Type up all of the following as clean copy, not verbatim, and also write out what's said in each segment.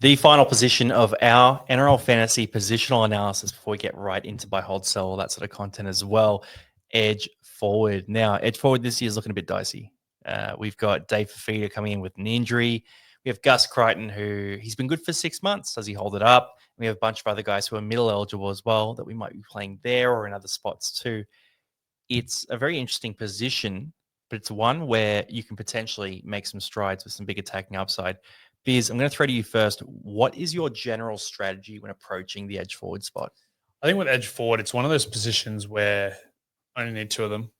The final position of our NRL fantasy positional analysis before we get right into buy, hold, sell, all that sort of content as well. Edge forward. Now, edge forward this year is looking a bit dicey. We've got Dave Fafita coming in with an injury. We have Gus Crichton, who he's been good for 6 months. Does he hold it up? We have a bunch of other guys who are middle eligible as well that we might be playing there or in other spots too. It's a very interesting position, but it's one where you can potentially make some strides with some big attacking upside. Biz, I'm going to throw to you first. What is your general strategy when approaching the edge forward spot? I think with edge forward, it's one of those positions where I only need two of them.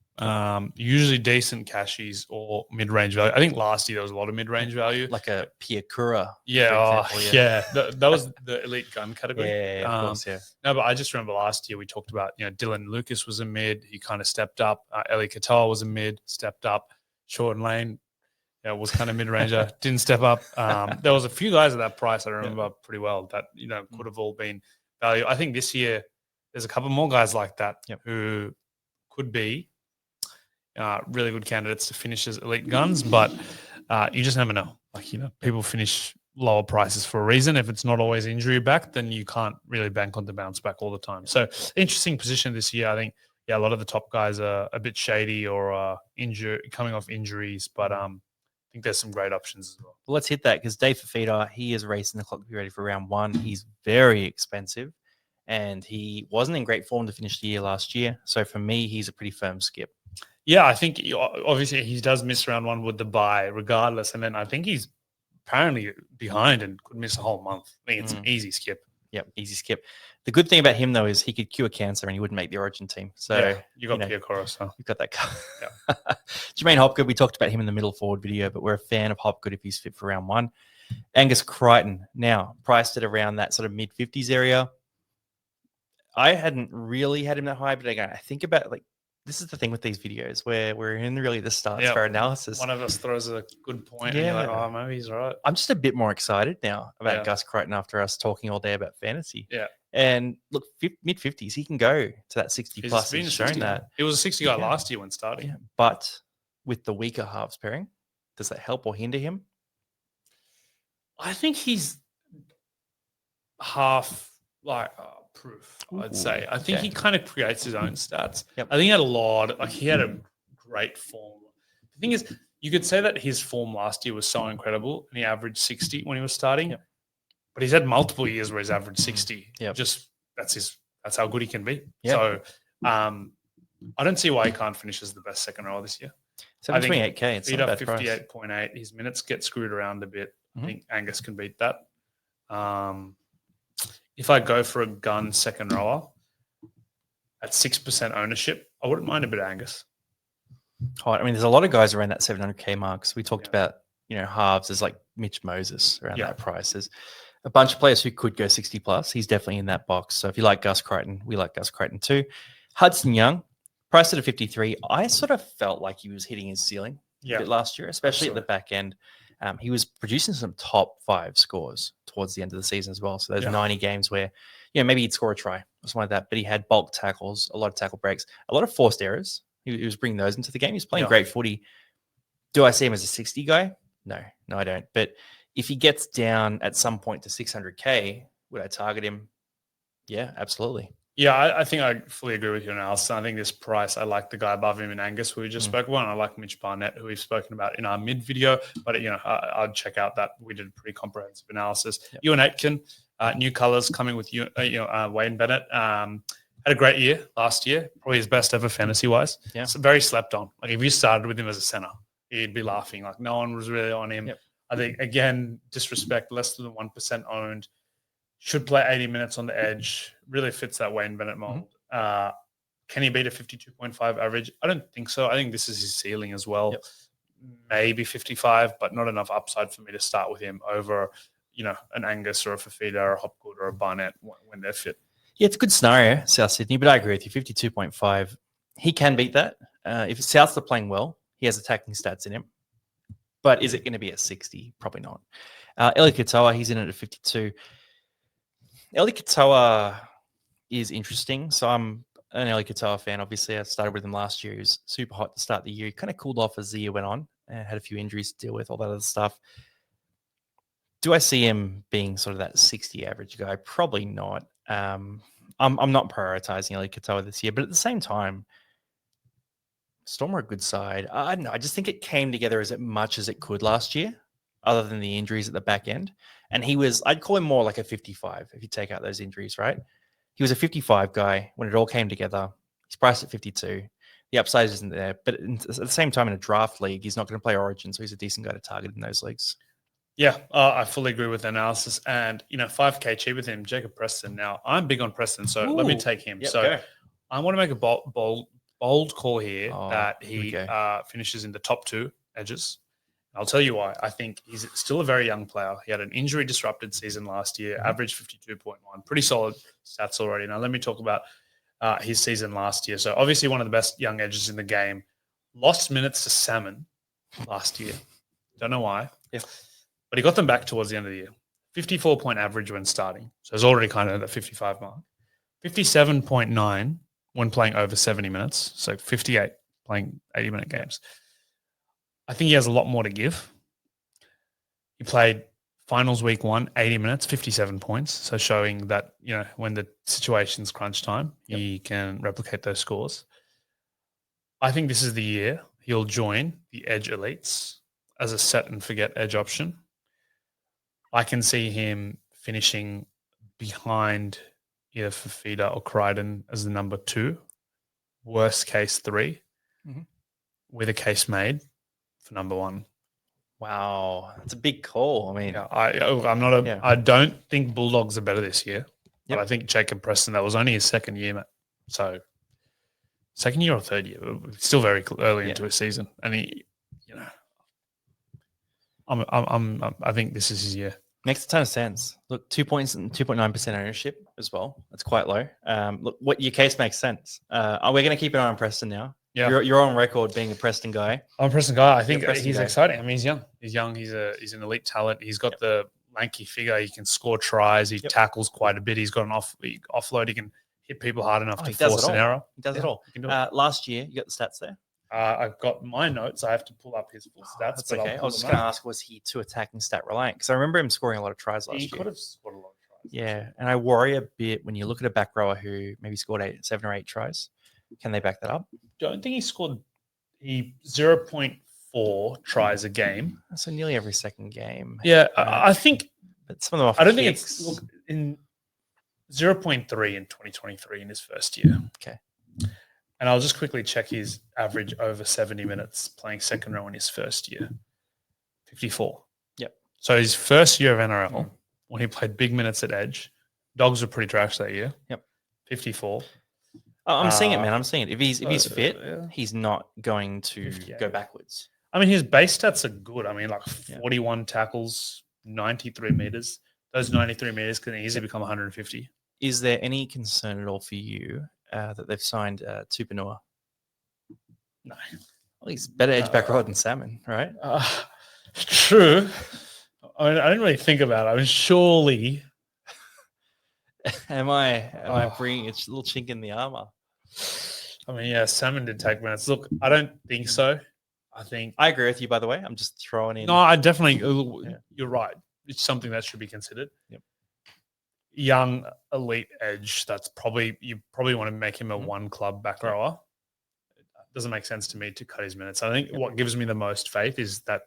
Usually decent cashies or mid-range value. I think last year there was a lot of mid-range value. Like a Piakura. Yeah, That was the elite gun category. Yeah, of course, yeah. No, but I just remember last year we talked about, Dylan Lucas was a mid. He kind of stepped up. Eli Katoa was a mid, stepped up. Short Lane was kind of mid-ranger, didn't step up. There was a few guys at that price I remember pretty well that, could have all been value. I think this year there's a couple more guys like that who could be really good candidates to finish as elite guns, but you just never know. People finish lower prices for a reason. If it's not always injury back, then you can't really bank on the bounce back all the time. So interesting position this year. I think, a lot of the top guys are a bit shady or coming off injuries, but I think there's some great options as well. Well, let's hit that because Dave Fafita, he is racing the clock to be ready for round one. He's very expensive and he wasn't in great form to finish the year last year. So for me, he's a pretty firm skip. Yeah, I think obviously he does miss round one with the bye regardless. And then I think he's apparently behind and could miss a whole month. I think it's an easy skip. Yep, easy skip. The good thing about him, though, is he could cure cancer and he wouldn't make the Origin team. So you got Piakura, so you've got that. Jermaine Hopgood, we talked about him in the middle forward video, but we're a fan of Hopgood if he's fit for round one. Angus Crichton, now priced at around that sort of mid-50s area. I hadn't really had him that high, but again, I think about this is the thing with these videos where we're in really the start for analysis. One of us throws a good point and you're like, oh, maybe he's right. I'm just a bit more excited now about Gus Crichton after us talking all day about fantasy. Yeah. And look, mid-50s, he can go to that 60-plus. He's shown that. He was a 60 guy last year when starting. Yeah. But with the weaker halves pairing, does that help or hinder him? I think he's half proof, I'd say. I think he kind of creates his own stats. Yep. I think he had a great form. The thing is, you could say that his form last year was so incredible and he averaged 60 when he was starting. Yep. But he's had multiple years where he's averaged 60. Yep. Just that's how good he can be. Yep. So I don't see why he can't finish as the best second rower this year. 728K. It's not a bad price. 58.8. His minutes get screwed around a bit. I think Angus can beat that. If I go for a gun second rower at 6% ownership, I wouldn't mind a bit of Angus. I mean, there's a lot of guys around that 700K mark. So we talked about, halves. There's like Mitch Moses around that price. There's a bunch of players who could go 60 plus. He's definitely in that box. So if you like Gus Crichton, we like Gus Crichton too. Hudson Young, priced at a 53. I sort of felt like he was hitting his ceiling a bit last year, especially at the back end. He was producing some top 5 scores towards the end of the season as well. So there's 90 games where, maybe he'd score a try or something like that. But he had bulk tackles, a lot of tackle breaks, a lot of forced errors. He was bringing those into the game. He's playing great footy. Do I see him as a 60 guy? No, I don't. But if he gets down at some point to 600K, would I target him? Yeah, absolutely. Yeah, I think I fully agree with your analysis. I think this price, I like the guy above him in Angus, who we just spoke about. I like Mitch Barnett, who we've spoken about in our mid video. But, I'd check out that. We did a pretty comprehensive analysis. Yep. Ewan Aitken, new colours coming with Wayne Bennett. Had a great year last year, probably his best ever fantasy-wise. Yeah. So very slept on. If you started with him as a centre, he'd be laughing. No one was really on him. Yep. I think, again, disrespect, less than 1% owned. Should play 80 minutes on the edge. Really fits that Wayne Bennett mold. Can he beat a 52.5 average? I don't think so. I think this is his ceiling as well. Yep. Maybe 55, but not enough upside for me to start with him over, an Angus or a Fafita or a Hopgood or a Barnett when they're fit. Yeah, it's a good scenario, South Sydney, but I agree with you. 52.5, he can beat that. If Souths are playing well, he has attacking stats in him. But is it going to be at 60? Probably not. Eli Katoa, he's in it at 52. Eli Katoa is interesting. So I'm an Eli Katoa fan. Obviously, I started with him last year. He was super hot to start the year. He kind of cooled off as the year went on and had a few injuries to deal with, all that other stuff. Do I see him being sort of that 60 average guy? Probably not. I'm not prioritizing Ali Katoa this year, but at the same time, Storm are a good side. I don't know. I just think it came together as much as it could last year, other than the injuries at the back end. And I'd call him more like a 55 if you take out those injuries, right? He was a 55 guy when it all came together. He's priced at 52. The upside isn't there. But at the same time, in a draft league, he's not going to play Origin, so he's a decent guy to target in those leagues. Yeah, I fully agree with the analysis. And, 5K cheap with him, Jacob Preston. Now, I'm big on Preston, so let me take him. Yep, so go. I want to make a bold call here that here we he go. finishes in the top 2 edges. I'll tell you why. I think he's still a very young player. He had an injury-disrupted season last year, averaged 52.1. Pretty solid stats already. Now, let me talk about his season last year. So, obviously, one of the best young edges in the game. Lost minutes to Salmon last year. Don't know why. Yeah. But he got them back towards the end of the year. 54-point average when starting. So, it's already kind of at the 55 mark. 57.9 when playing over 70 minutes. So, 58 playing 80-minute games. I think he has a lot more to give. He played finals week 1, 80 minutes, 57 points. So showing that, when the situation's crunch time, he can replicate those scores. I think this is the year he'll join the Edge Elites as a set and forget Edge option. I can see him finishing behind either Fafita or Crichton as the number 2, worst case 3, with a case made for number 1. Wow, that's a big call. I mean, I don't think Bulldogs are better this year, but I think Jacob Preston, that was only his second year, mate. So, second year or third year, still very early into his season, and he, I think this is his year. Makes a ton of sense. Look, 2 points and 2.9% ownership as well. That's quite low. Look, what your case makes sense. We're going to keep an eye on Preston now. Yeah. You're on record being a Preston guy. I'm a Preston guy. I think he's exciting. I mean, he's young. He's young. He's an elite talent. He's got the lanky figure. He can score tries. He tackles quite a bit. He's got an offload. He can hit people hard enough to force an error. He does it all. He can do it. Last year, you got the stats there? I've got my notes. I have to pull up his full stats. That's okay. I was just going to ask, was he too attacking stat reliant? Because I remember him scoring a lot of tries last year. He could have scored a lot of tries. Yeah, and I worry a bit when you look at a back rower who maybe scored 7 or 8 tries. Can they back that up? Don't think he scored 0.4 tries a game. So nearly every second game. Yeah, I think. But some of them off I don't think it's in 0.3 in 2023 in his first year. Okay. And I'll just quickly check his average over 70 minutes playing second row in his first year. 54. Yep. So his first year of NRL, when he played big minutes at Edge, Dogs were pretty trash that year. Yep. 54. I'm seeing it, man. I'm seeing it. If he's fit, he's not going to go backwards. I mean, his base stats are good. I mean, like 41 tackles, 93 meters. Those 93 meters can easily become 150. Is there any concern at all for you that they've signed Tupanua? No. Well, he's better edge back row than Salmon, right? True. I mean, I didn't really think about it. I mean, surely. Am I bringing a little chink in the armor? I mean, yeah, Salmon did take minutes. Look, I don't think so. I agree with you, by the way. I'm just throwing in. No, I definitely. You're right. It's something that should be considered. Yep. Young elite edge. You probably want to make him a one club back rower. It doesn't make sense to me to cut his minutes. I think what gives me the most faith is that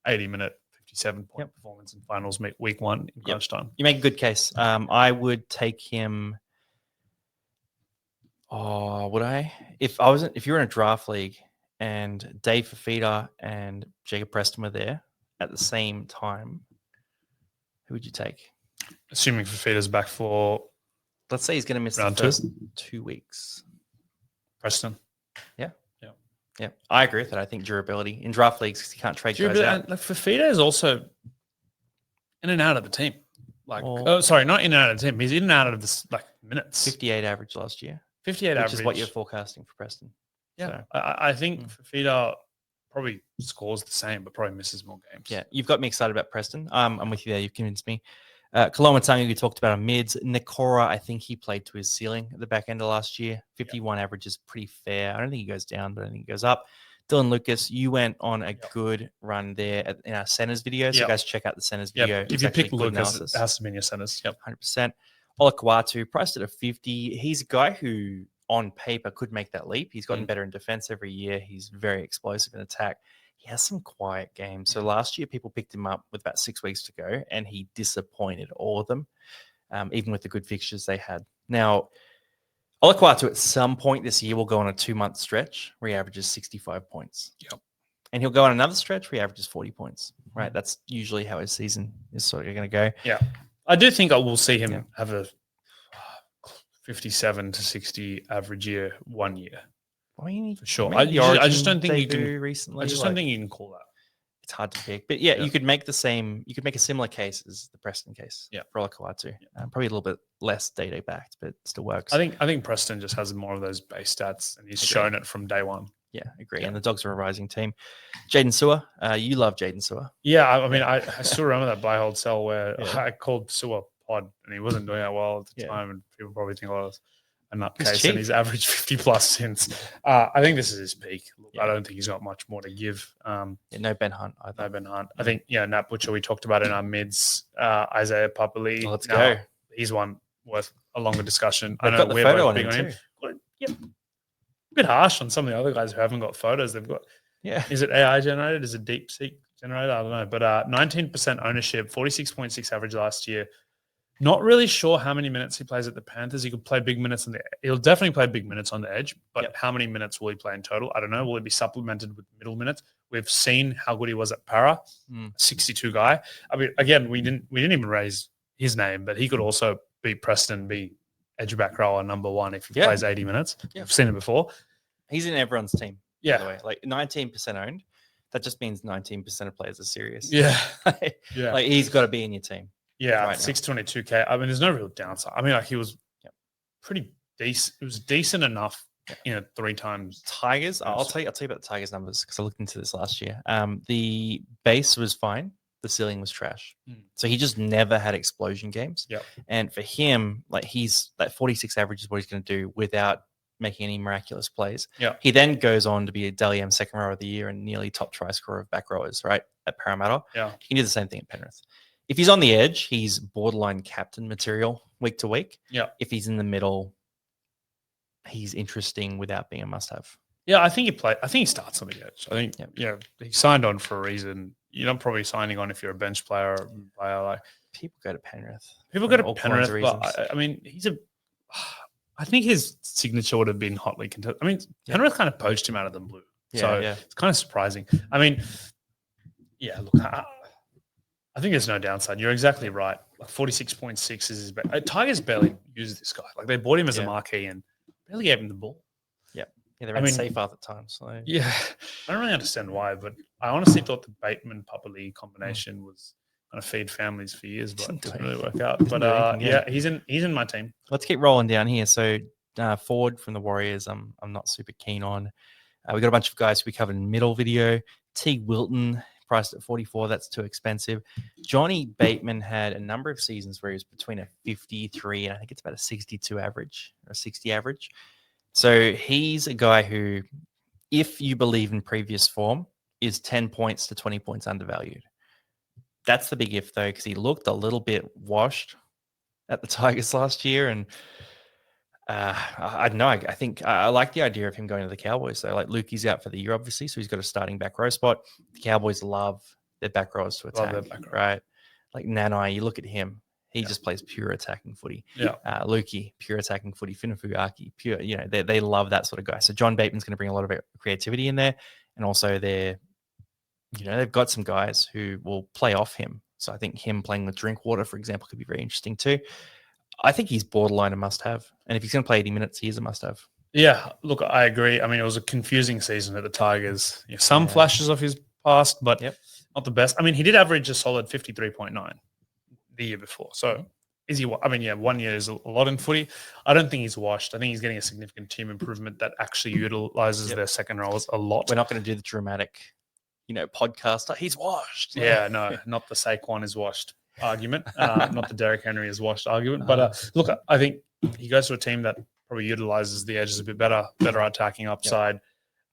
80-minute, 57-point performance in finals week 1 in crunch time. You make a good case. I would take him. Oh, would I? If you were in a draft league and Dave Fafita and Jacob Preston were there at the same time, who would you take? Assuming Fafita's back for, let's say he's going to miss the first 2 weeks. Preston. Yeah. I agree with that. I think durability in draft leagues, you can't trade guys out. Like Fafita is also in and out of the team. Not in and out of the team. He's in and out of this minutes. 58 average last year. 58 which average. is what you're forecasting for Preston. Yeah. So. I think Fafita probably scores the same, but probably misses more games. Yeah. You've got me excited about Preston. I'm with you there. You've convinced me. Koloamatangi, we talked about on mids. Nikora, I think he played to his ceiling at the back end of last year. 51 average is pretty fair. I don't think he goes down, but I think he goes up. Dylan Lucas, you went on a good run there in our centers video. So guys, check out the centers video. If you pick Lucas, it has to be in your centers. 100%. Olakwatu, priced at a 50. He's a guy who, on paper, could make that leap. He's gotten better in defense every year. He's very explosive in attack. He has some quiet games. So last year, people picked him up with about 6 weeks to go, and he disappointed all of them, even with the good fixtures they had. Now, Olakwatu at some point this year will go on a 2-month stretch where he averages 65 points. And he'll go on another stretch where he averages 40 points, right? That's usually how his season is sort of going to go. Yeah. I do think I will see him have a 57 to 60 average year 1 year. For sure. I just don't think you can recently. I just don't think you can call that. It's hard to pick. But you could make a similar case as the Preston case for Olakwatu. Probably a little bit less data backed, but still works. I think Preston just has more of those base stats, and he's shown it from day one. Yeah, agree. And the Dogs are a rising team. Jaden Sewer, you love Jaden Sewer. Yeah, I mean, I still remember that buy hold sell where I called Sewer pod, and he wasn't doing that well at the time, and people probably think, oh, that's a nutcase, and he's averaged 50 plus since. I think this is his peak. I don't think he's got much more to give. No Ben Hunt. No Ben Hunt. I think, Nat Butcher, we talked about in our mids. Isaiah Papali. Let's go. He's one worth a longer discussion. They've got the photo on him too. Yeah. A bit harsh on some of the other guys who haven't got photos. They've got, is it AI generated? Is it DeepSeek generated? I don't know. But 19% ownership, 46.6 average last year. Not really sure how many minutes he plays at the Panthers. He could play big minutes he'll definitely play big minutes on the edge, but how many minutes will he play in total? I don't know. Will he be supplemented with middle minutes? We've seen how good he was at Para, 62 guy. I mean, again, we didn't even raise his name, but he could also be Preston, be edge back rower number one if he plays 80 minutes. I've seen it before. He's in everyone's team. Yeah. By the way. Like 19% owned. That just means 19% of players are serious. Yeah. Like he's got to be in your team. Yeah, right 622K. I mean, there's no real downside. I mean, like he was pretty decent. It was decent enough, 3 times. Tigers. I'll tell you about the Tigers numbers because I looked into this last year. The base was fine. The ceiling was trash. So he just never had explosion games. And for him, like he's that 46 average is what he's going to do without making any miraculous plays. He then goes on to be a Dally M second row of the year and nearly top try scorer of back rowers, right? At Parramatta. He can do the same thing at Penrith. If he's on the edge, he's borderline captain material week to week. If he's in the middle, he's interesting without being a must-have. Yeah, I think he starts on the edge. I think he signed on for a reason. You're not probably signing on if you're a bench player or a player like people go to Penrith. People go to Penrith, but I mean, I think his signature would have been hotly contested. I mean, Penrith kind of poached him out of the blue. It's kind of surprising. I mean, look, I think there's no downside. You're exactly right. Like 46.6 is his best. Tigers barely use this guy. Like they bought him as a marquee and barely gave him the ball. They ran safe at the time. So I don't really understand why, but I honestly thought the Bateman Papali combination was going to feed families for years, but it didn't really work out. But he's in my team. Let's keep rolling down here. So Ford from the Warriors, I'm not super keen on. We got a bunch of guys we covered in middle video. T. Wilton, priced at 44, that's too expensive. Johnny Bateman had a number of seasons where he was between a 53 and I think it's about a 62 average or a 60 average. So he's a guy who, if you believe in previous form, is 10 points to 20 points undervalued. That's the big if, though, because he looked a little bit washed at the Tigers last year. And I don't know. I think I like the idea of him going to the Cowboys. So, like, Lukey's out for the year, obviously, so he's got a starting back row spot. The Cowboys love their back rows to attack, right? Like Nanai, you look at him. He just plays pure attacking footy. Lukey, pure attacking footy. Finafuaki, pure. They love that sort of guy. So John Bateman's going to bring a lot of creativity in there, and also they've got some guys who will play off him. So I think him playing with Drinkwater, for example, could be very interesting too. I think he's borderline a must-have, and if he's going to play 80 minutes, he is a must-have. Yeah, look, I agree. I mean, it was a confusing season at the Tigers. Some flashes of his past, but not the best. I mean, he did average a solid 53.9. the year before. So is he? I mean, 1 year is a lot in footy. I don't think he's washed. I think he's getting a significant team improvement that actually utilizes their second rows a lot. We're not going to do the dramatic, podcast. He's washed. Yeah, no, not the Saquon is washed argument. Not the Derrick Henry is washed argument. But look, I think he goes to a team that probably utilizes the edges a bit better attacking upside.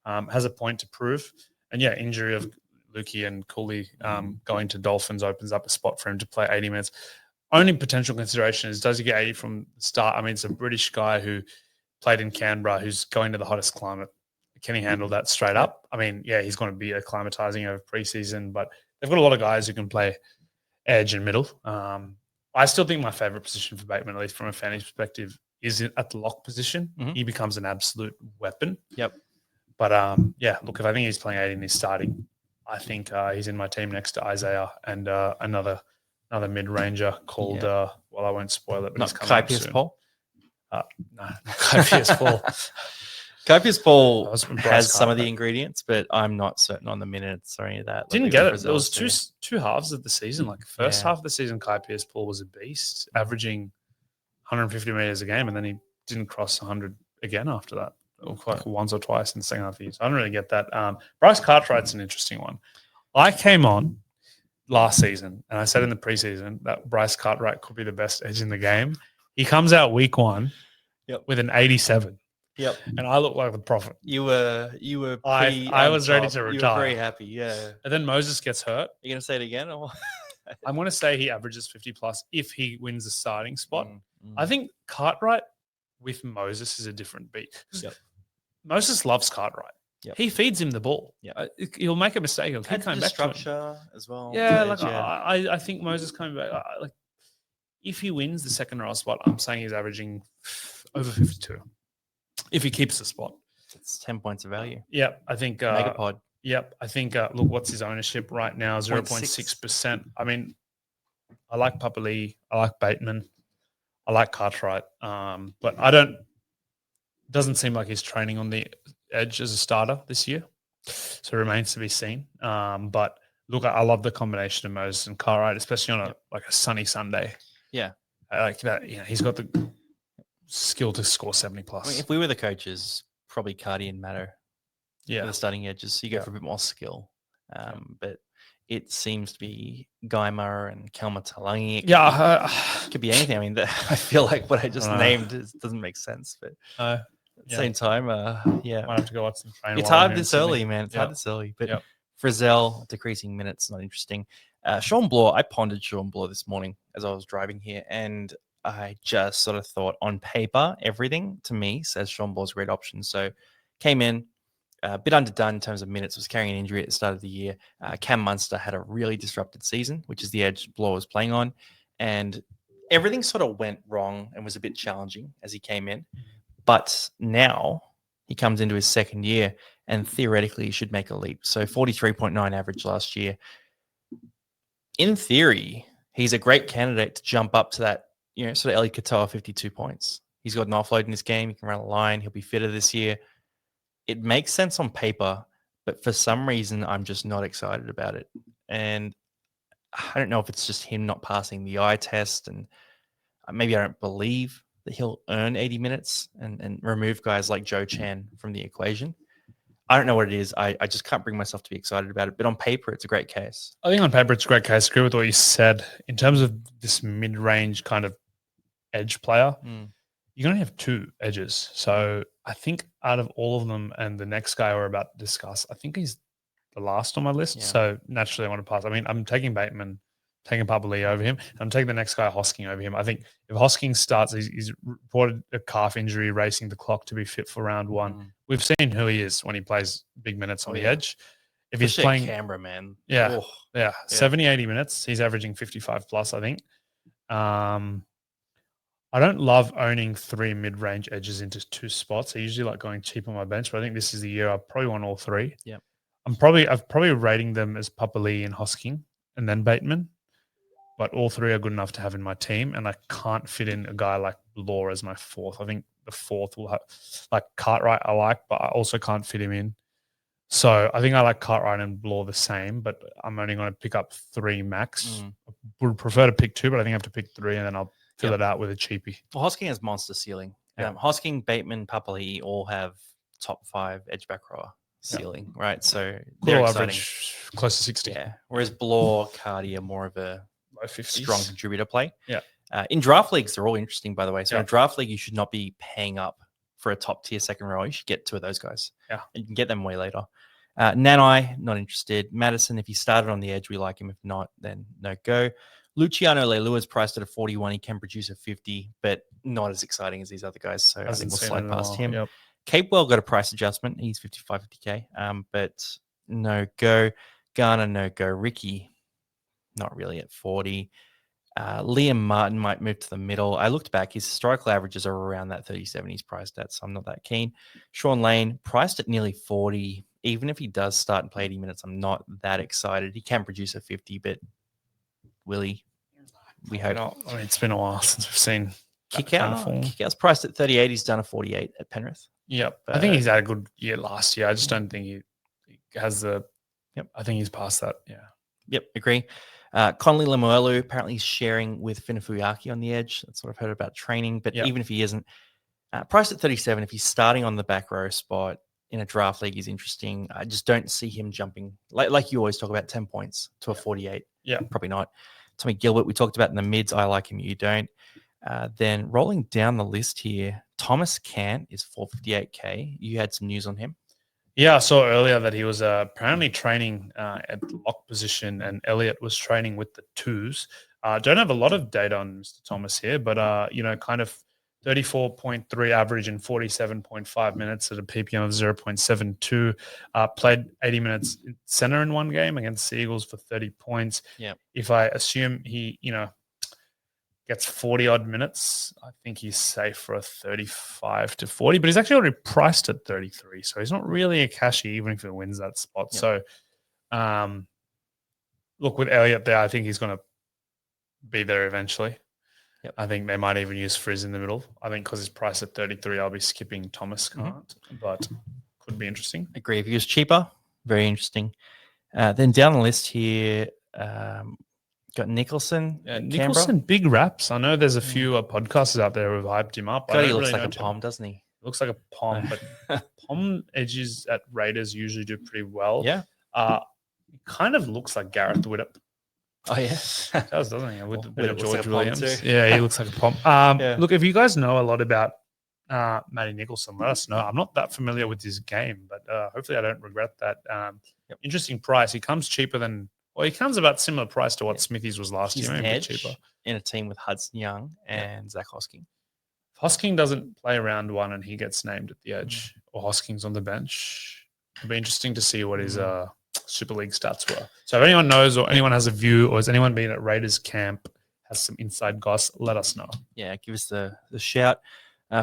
has a point to prove. And yeah, injury of Lukey and Cooley going to Dolphins opens up a spot for him to play 80 minutes. Only potential consideration is, does he get 80 from the start? I mean, it's a British guy who played in Canberra who's going to the hottest climate. Can he handle that straight up? I mean, yeah, he's going to be acclimatizing over preseason, but they've got a lot of guys who can play edge and middle. I still think my favorite position for Bateman, at least from a fantasy perspective, is at the lock position. He becomes an absolute weapon. Yep. But yeah, look, if I think he's playing 80 and he's starting, I think he's in my team next to Isaiah and another mid-ranger called, well, I won't spoil it, but not he's coming Kai up Pierce-Paul? No, not Kai Pierce-Paul. Kai Pierce-Paul has some of the Cartwright. ingredients, but I'm not certain on the minutes or any of that. Didn't get it. There was two halves of the season. Like the first Yeah. half of the season, Kai Pierce-Paul was a beast, averaging 150 meters a game, and then he didn't cross 100 again after that. Like once or twice in the second half of the year. So I don't really get that. Bryce Cartwright's an interesting one. I came on last season and I said in the preseason that Bryce Cartwright could be the best edge in the game. He comes out week one with an 87. Yep. And I look like the prophet. You were pretty I was ready to You were retire. very happy, yeah. And then Moses gets hurt. You going to say it again? Or? I'm going to say he averages 50 plus if he wins the starting spot. I think Cartwright with Moses is a different beat. Yep. Moses loves Cartwright. Yep. He feeds him the ball. He'll make a mistake. He'll keep coming back to him. Structure as well. Yeah, like I think Moses coming back. Like if he wins the second row spot, I'm saying he's averaging over 52. If he keeps the spot, it's 10 points of value. Yep, I think Megapod. Yep, I think. Look, what's his ownership right now? 0.6%. I mean, I like Papali. I like Bateman. I like Cartwright. But I don't. Doesn't seem like he's training on the edge as a starter this year, so it remains to be seen. But look, I love the combination of Moses and Cartwright, especially on a sunny Sunday. Yeah, I like that. You know, he's got the skill to score 70 plus. I mean, if we were the coaches, probably Cardi and Matter. Yeah, for the starting edges, so you go for a bit more skill. But it seems to be Geimer and Kelma Talangi. It could be anything. I mean, I feel like what I just named doesn't make sense, but at the same time, might have to go watch some training. It's hard this early, man. It's hard this early. But Frizzell decreasing minutes, not interesting. Sean Bloor, I pondered Sean Bloor this morning as I was driving here, and I just sort of thought on paper, everything to me says Sean Bloor's a great option. So came in. A bit underdone in terms of minutes, was carrying an injury at the start of the year. Cam Munster had a really disrupted season, which is the edge Bloor was playing on. And everything sort of went wrong and was a bit challenging as he came in. But now he comes into his second year and theoretically he should make a leap. So 43.9 average last year. In theory, he's a great candidate to jump up to that, sort of Eli Katoa 52 points. He's got an offload in his game. He can run a line. He'll be fitter this year. It makes sense on paper, but for some reason, I'm just not excited about it. And I don't know if it's just him not passing the eye test, and maybe I don't believe that he'll earn 80 minutes and remove guys like Joe Chan from the equation. I don't know what it is. I just can't bring myself to be excited about it. But on paper, it's a great case. I think on paper, it's a great case. I agree with what you said. In terms of this mid-range kind of edge player, you can only have two edges. So I think out of all of them and the next guy we're about to discuss, I think he's the last on my list. Yeah. So naturally I want to pass. I mean, I'm taking Bateman, taking Papali over him, and I'm taking the next guy, Hosking, over him. I think if Hosking starts, he's reported a calf injury, racing the clock to be fit for round one. We've seen who he is when he plays big minutes on the edge. If he's playing Canberra, man. 70, 80 minutes, he's averaging 55 plus, I think. I don't love owning three mid-range edges into two spots. I usually like going cheap on my bench, but I think this is the year I probably want all three. Yeah, I've probably rating them as Papali and Hosking and then Bateman, but all three are good enough to have in my team, and I can't fit in a guy like Bloor as my fourth. I think the fourth will have like Cartwright I like, but I also can't fit him in. So I think I like Cartwright and Bloor the same, but I'm only going to pick up three max. I would prefer to pick two, but I think I have to pick three, and then I'll fill it out with a cheapie. Well, Hosking has monster ceiling. Hosking, Bateman, Papali all have top 5 edge back rower ceiling, right? So they're average close to 60. Yeah. Whereas Bloor, Cardi are more of a low 50s. Strong contributor play. Yeah. In draft leagues, they're all interesting, by the way. So in a draft league, you should not be paying up for a top tier second row, you should get 2 of those guys. Yeah. And you can get them way later. Nanai, not interested. Madison, if he started on the edge, we like him. If not, then no go. Luciano Leilua is priced at a 41. He can produce a 50, but not as exciting as these other guys. So I think we'll slide past him. Yep. Capewell got a price adjustment. He's 55, 50K. But no go. Garner, no go. Ricky, not really at 40. Liam Martin might move to the middle. I looked back. His historical averages are around that 37 he's priced at, so I'm not that keen. Sean Lane, priced at nearly 40. Even if he does start and play 80 minutes, I'm not that excited. He can produce a 50, but will he? We hope. I mean, it's been a while since we've seen Kickout's priced at 38. He's done a 48 at Penrith. Yep. I think he's had a good year last year. I just don't think he has the – Yep. I think he's past that, yeah. Yep, agree. Conley Lemuelu, apparently he's sharing with Finafuyaki on the edge. That's what I've heard about training. But even if he isn't, priced at 37, if he's starting on the back row spot in a draft league, is interesting. I just don't see him jumping. Like you always talk about, 10 points to a 48. Yeah. Probably not. Tommy Gilbert, we talked about in the mids. I like him. You don't. Then rolling down the list here, Thomas Cant is 458K. You had some news on him. Yeah, I saw earlier that he was apparently training at the lock position, and Elliott was training with the twos. Don't have a lot of data on Mr. Thomas here, but kind of 34.3 average in 47.5 minutes at a PPM of 0.72. Played 80 minutes center in one game against the Eagles for 30 points. Yeah. If I assume he, gets 40 odd minutes, I think he's safe for a 35 to 40, but he's actually already priced at 33. So he's not really a cashy, even if he wins that spot. Yep. So look, with Elliott there, I think he's going to be there eventually. Yep. I think they might even use Frizz in the middle. I think because he's priced at 33, I'll be skipping Thomas Cant, but could be interesting. Agree. If he was cheaper, very interesting. Then down the list here, got Nicholson. Nicholson, big raps. I know there's a few podcasters out there who've hyped him up. God, he looks like a pom, doesn't he? Looks like a pom, but pom edges at Raiders usually do pretty well. Yeah. He kind of looks like Gareth Widdop. Oh, yeah. He does, doesn't he? With George like Williams. Yeah, he looks like a pom. Look, if you guys know a lot about Matty Nicholson, let us know. I'm not that familiar with his game, but hopefully I don't regret that. Interesting price. He comes cheaper than... Well, he comes about similar price to what Smithies was last year. Maybe cheaper in a team with Hudson Young and Zach Hosking. If Hosking doesn't play round one and he gets named at the edge, or Hosking's on the bench, it'll be interesting to see what his Super League stats were. So if anyone knows or anyone has a view, or has anyone been at Raiders camp, has some inside goss, let us know. Yeah, give us the shout.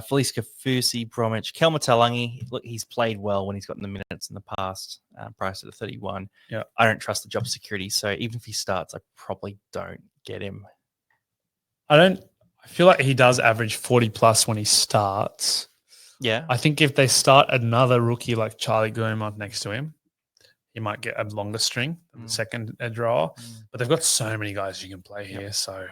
Felice Kafusi, Bromwich, Kelma Talangi. Look, he's played well when he's gotten the minutes in the past, priced at a 31. Yeah. I don't trust the job security, so even if he starts, I probably don't get him. I feel like he does average 40 plus when he starts. Yeah. I think if they start another rookie like Charlie Guillemot next to him, he might get a longer string than the second draw. But they've got so many guys you can play here, so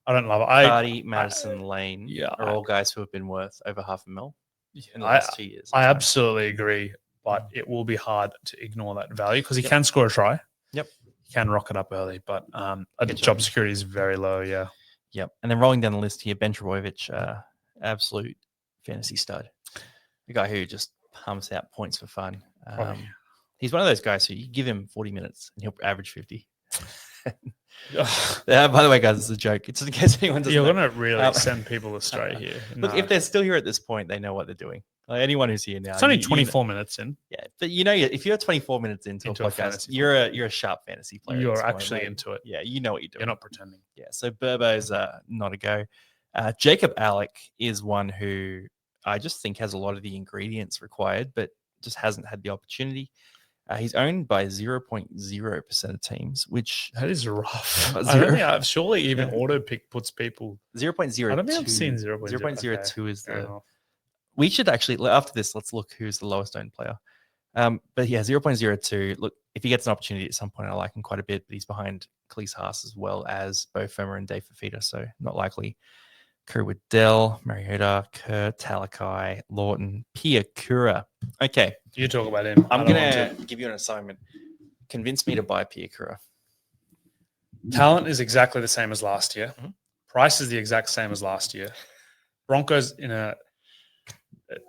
I don't love it. Cardi, Madison, Lane are all guys who have been worth over $500,000 in the last 2 years. I absolutely agree, but it will be hard to ignore that value because he can score a try. Yep. He can rock it up early, but job security is very low, yeah. Yep. And then rolling down the list here, Ben Trebojevic, absolute fantasy stud. The guy who just pumps out points for fun. He's one of those guys who you give him 40 minutes and he'll average 50. By the way, guys, it's a joke. It's in case anyone doesn't. You're going to really send people astray here. Look, if they're still here at this point, they know what they're doing. Like anyone who's here now, it's only 24 minutes in. Yeah, but if you're 24 minutes into a podcast, you're a sharp fantasy player. You're actually into it. Yeah, you know what you're doing. You're not pretending. Yeah, so Burbo's not a go. Jacob Alec is one who I just think has a lot of the ingredients required, but just hasn't had the opportunity. He's owned by 0.0% of teams, which... That is rough. I don't think surely even auto pick puts people... 0.02. I don't think I've seen 0.02. 0.02 is the... We should actually, after this, let's look who's the lowest owned player. But yeah, 0.02. Look, if he gets an opportunity at some point, I like him quite a bit, but he's behind Cleese Haas as well as Bo Firma and Dave Fafita, so not likely. Kerr Waddell, Mariota, Kerr, Talakai, Lawton, Piakura. Okay. You talk about him. I'm going to give you an assignment. Convince me to buy Piakura. Talent is exactly the same as last year. Mm-hmm. Price is the exact same as last year. Broncos in a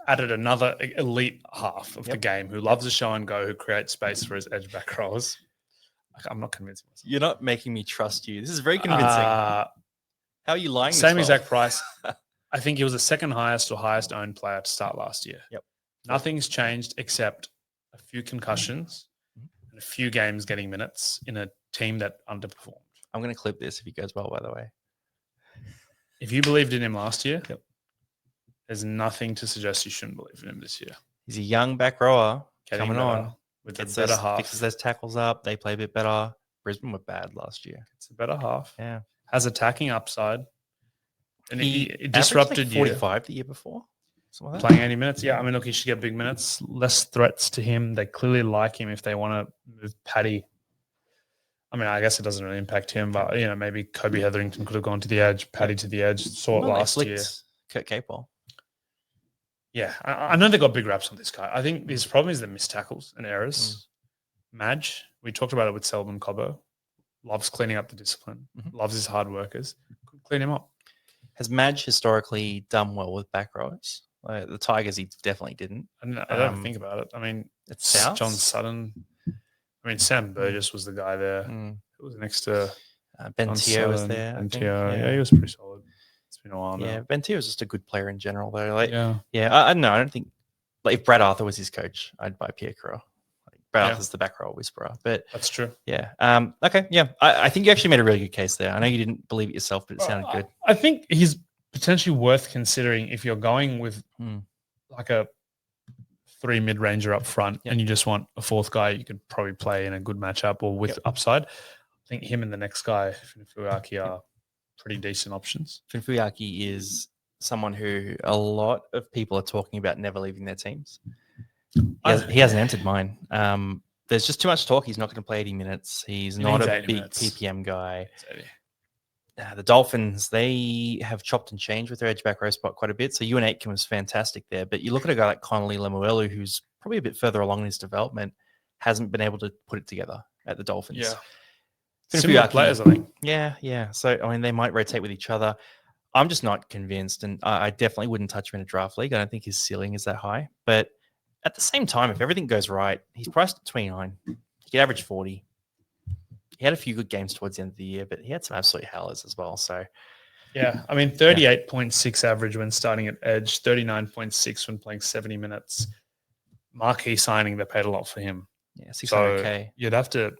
added another elite half of the game who loves to show and go, who creates space for his edge back rowers. I'm not convincing myself. You're not making me trust you. This is very convincing. How are you lying? Same exact price. I think he was the second highest or highest owned player to start last year. Yep. Nothing's changed except a few concussions and a few games getting minutes in a team that underperformed. I'm going to clip this if he goes well, by the way. If you believed in him last year, there's nothing to suggest you shouldn't believe in him this year. He's a young back rower coming on. With a better half. Fixes those tackles up. They play a bit better. Brisbane were bad last year. It's a better half. Yeah. Has attacking upside. And he disrupted like 45 the year before. Like playing 80 minutes. Yeah, I mean, look, he should get big minutes. Less threats to him. They clearly like him if they want to move Paddy. I mean, I guess it doesn't really impact him, but, maybe Kobe Hetherington could have gone to the edge, Paddy to the edge. Saw it last year. Kurt Capewell. Yeah, I know they got big raps on this guy. I think his problem is the missed tackles and errors. Madge, we talked about it with Selwyn Cobbo. Loves cleaning up the discipline. Loves his hard workers. Could clean him up. Has Madge historically done well with back rowers? The Tigers, he definitely didn't. I don't think about it. I mean, it's John Sutton. I mean, Sam Burgess was the guy there. Who was next to Ben Teo was there. Ben Teo, yeah, he was pretty solid. It's been a while now. Yeah, Ben Teo was just a good player in general, though. I don't know. I don't think if Brad Arthur was his coach, I'd buy Pierre Crowe. Brad Arthur's the back row whisperer, but that's true. Yeah. Okay. Yeah. I think you actually made a really good case there. I know you didn't believe it yourself, but it sounded good. I think he's potentially worth considering if you're going with like a 3 mid-ranger up front and you just want a fourth guy you could probably play in a good matchup or with upside. I think him and the next guy, Finfuaki, are pretty decent options. Finfuaki is someone who a lot of people are talking about never leaving their teams. He hasn't entered mine. There's just too much talk. He's not going to play 80 minutes. He's not a big PPM guy. The Dolphins, they have chopped and changed with their edge back row spot quite a bit. So Ewan Aitken was fantastic there. But you look at a guy like Connolly Lemuelu, who's probably a bit further along in his development, hasn't been able to put it together at the Dolphins. Yeah. Similar players, I think. Yeah. So, I mean, they might rotate with each other. I'm just not convinced. And I definitely wouldn't touch him in a draft league. I don't think his ceiling is that high. But at the same time, if everything goes right, he's priced at 29. He could average 40. He had a few good games towards the end of the year, but he had some absolute howlers as well. So, yeah, I mean, 38.6 average when starting at edge, 39.6 when playing 70 minutes. Marquee signing, they paid a lot for him. Yeah, 600K. So you'd have to.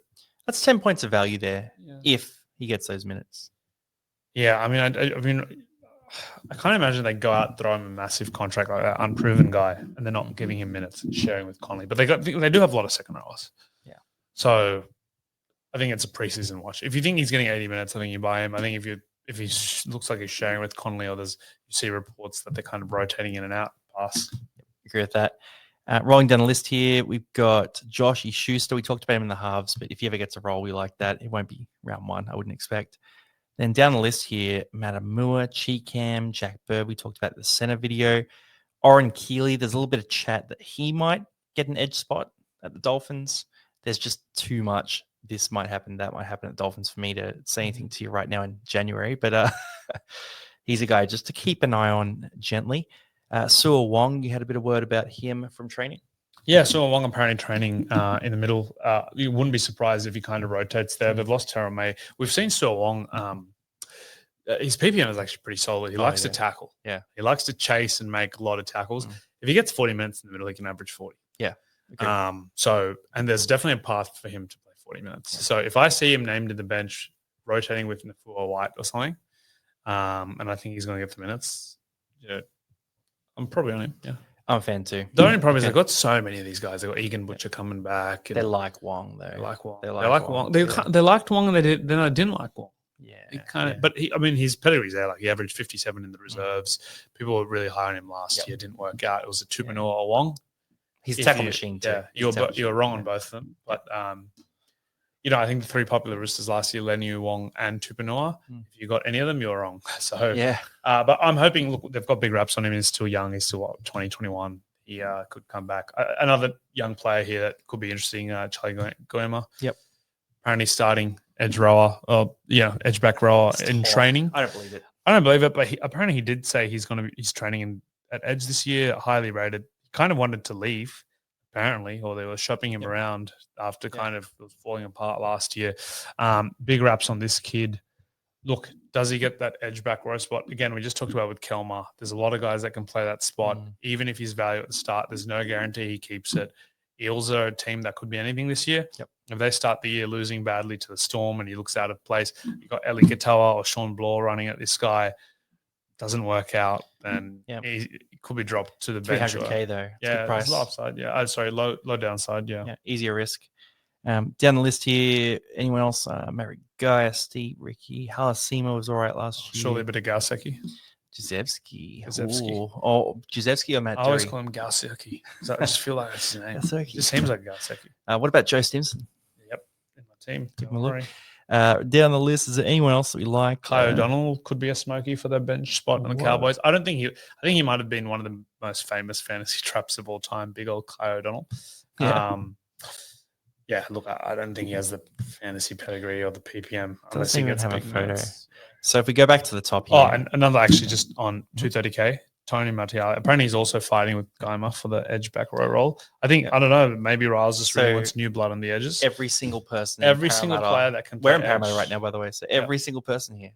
That's 10 points of value there if he gets those minutes. Yeah, I mean, I can't imagine they go out and throw him a massive contract like that, unproven guy, and they're not giving him minutes and sharing with Connolly. But they do have a lot of second rowers. Yeah. So I think it's a preseason watch. If you think he's getting 80 minutes, I think you buy him. I think if he looks like he's sharing with Connolly, or you see reports that they're kind of rotating in and out, pass. Agree with that. Rolling down the list here, we've got Josh Schuster. We talked about him in the halves, but if he ever gets a role, we like that. It won't be round one, I wouldn't expect. Then down the list here, Matamua, Cheekam, Jack Bird. We talked about the center video. Oren Keeley, there's a little bit of chat that he might get an edge spot at the Dolphins. There's just too much. This might happen, that might happen at the Dolphins for me to say anything to you right now in January. But he's a guy just to keep an eye on gently. Sua Wong, you had a bit of word about him from training. Yeah, Sua Wong apparently training in the middle. You wouldn't be surprised if he kind of rotates there. They've lost Tara May. We've seen Sua Wong. His PPM is actually pretty solid. He likes to tackle. Yeah. He likes to chase and make a lot of tackles. If he gets 40 minutes in the middle, he can average 40. Yeah. Okay. And there's definitely a path for him to play 40 minutes. So if I see him named in the bench, rotating with Nafua White or something, and I think he's going to get the minutes, I'm probably on him. Yeah. I'm a fan too. The only problem is they've got so many of these guys. They've got Egan Butcher coming back. They like Wong, though. They like Wong. They like Wong. They liked Wong, and they didn't like Wong. Yeah. But his pedigree's there. Like, he averaged 57 in the reserves. People were really high on him last year. Didn't work out. It was a Tupanua or Wong. He's a tackle machine too. Yeah, you were wrong on both of them. But I think the three popular roosters last year, Leniu, Wong, and Tupanua. If you got any of them, you were wrong. So yeah. But I'm hoping. Look, they've got big raps on him. He's still young. He's still 20, 21. He could come back. Another young player here that could be interesting, Charlie Goema. Yep. Apparently starting edge rower, edge back rower in training. I don't believe it. I don't believe it, but apparently he did say he's training in at edge this year, highly rated. Kind of wanted to leave, apparently, or they were shopping him around after kind of was falling apart last year. Big raps on this kid. Look, does he get that edge back row spot? Again, we just talked about with Kelma. There's a lot of guys that can play that spot. Even if he's value at the start, there's no guarantee he keeps it. Eels are a team that could be anything this year. If they start the year losing badly to the Storm and he looks out of place, you've got Eli Katoa or Sean Bloor running at this guy. Doesn't work out, then he could be dropped to the bench. 300K though. It's yeah, good price. low upside. Yeah, sorry, low downside. Yeah, easier risk. Down the list here, anyone else? Mary Guy, Steve, Ricky, Halasima was all right last year. Surely a bit of Gausecki. Jezevsky. Oh, Jezevsky or Matt I always call him Gausecki. I just feel like that's his name. It just seems like Gausecki. What about Joe Stimson? Yep, in my team. Give him a look. Down the list, is there anyone else that we like? Kai O'Donnell could be a smoky for the bench spot on the Cowboys. I think he might have been one of the most famous fantasy traps of all time. Big old Kai O'Donnell. Look, I don't think he has the fantasy pedigree or the PPM unless he gets a big photo. So if we go back to the top here. Oh, and another actually just on 230K, Tony Martial. Apparently he's also fighting with Gaima for the edge back row role. I think, I don't know, maybe Riles just really wants new blood on the edges. Every single person. Every single player that can play We're in Parramatta right now, by the way. So every single person here.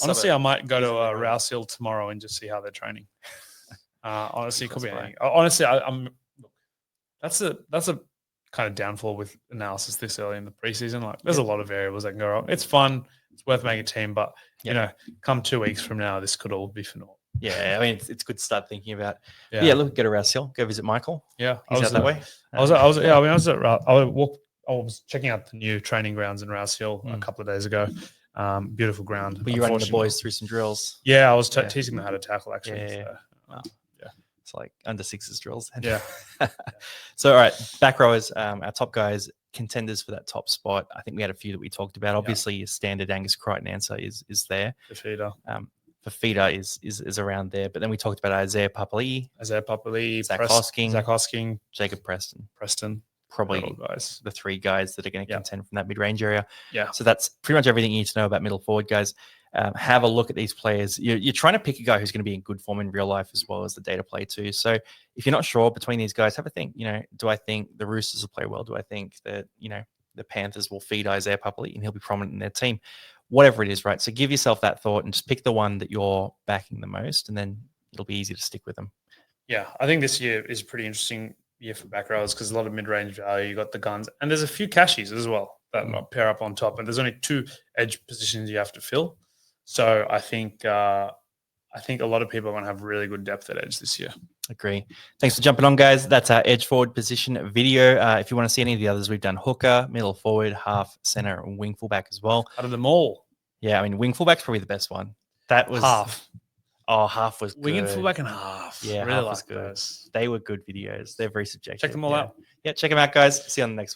Honestly, I might go to Rouse Hill tomorrow and just see how they're training. Honestly, it could be anything. Honestly, that's a kind of downfall with analysis this early in the preseason. Like, there's a lot of variables that can go wrong. It's fun. It's worth making a team, but come 2 weeks from now, this could all be for naught. Yeah, I mean, it's good to start thinking about. Yeah, look, go to Rouse Hill, go visit Michael. Yeah, he's out that way. I was checking out the new training grounds in Rouse Hill a couple of days ago. Beautiful ground. Were you running the boys through some drills? Yeah, I was teaching them how to tackle actually. It's like under sixes drills. Yeah. So, all right, back rowers, our top guys, contenders for that top spot. I think we had a few that we talked about. Obviously, your standard Angus Crichton answer is there. Fafita. Fafita is around there. But then we talked about Isaiah Papali'i, Zach Hosking, Jacob Preston. Probably guys. The three guys that are going to contend from that mid-range area. Yeah. So that's pretty much everything you need to know about middle forward guys. Have a look at these players. You're trying to pick a guy who's going to be in good form in real life as well as the data play too. So if you're not sure between these guys, have a think. Do I think the Roosters will play well? Do I think that the Panthers will feed Isaiah Papali'i and he'll be prominent in their team? Whatever it is, right? So give yourself that thought and just pick the one that you're backing the most, and then it'll be easy to stick with them. Yeah, I think this year is a pretty interesting year for back rowers because a lot of mid-range value. You got the guns, and there's a few cashies as well that might pair up on top. And there's only 2 edge positions you have to fill. So I think a lot of people are going to have really good depth at edge this year. Agree. Thanks for jumping on, guys. That's our edge forward position video. If you want to see any of the others, we've done hooker, middle forward, half, center, and wing fullback as well. Out of them all. Yeah, I mean, wing fullback's probably the best one. That was half. Oh, half was good. Wing and fullback and half. Yeah, really half like was good. Those. They were good videos. They're very subjective. Check them all out. Yeah, check them out, guys. See you on the next one.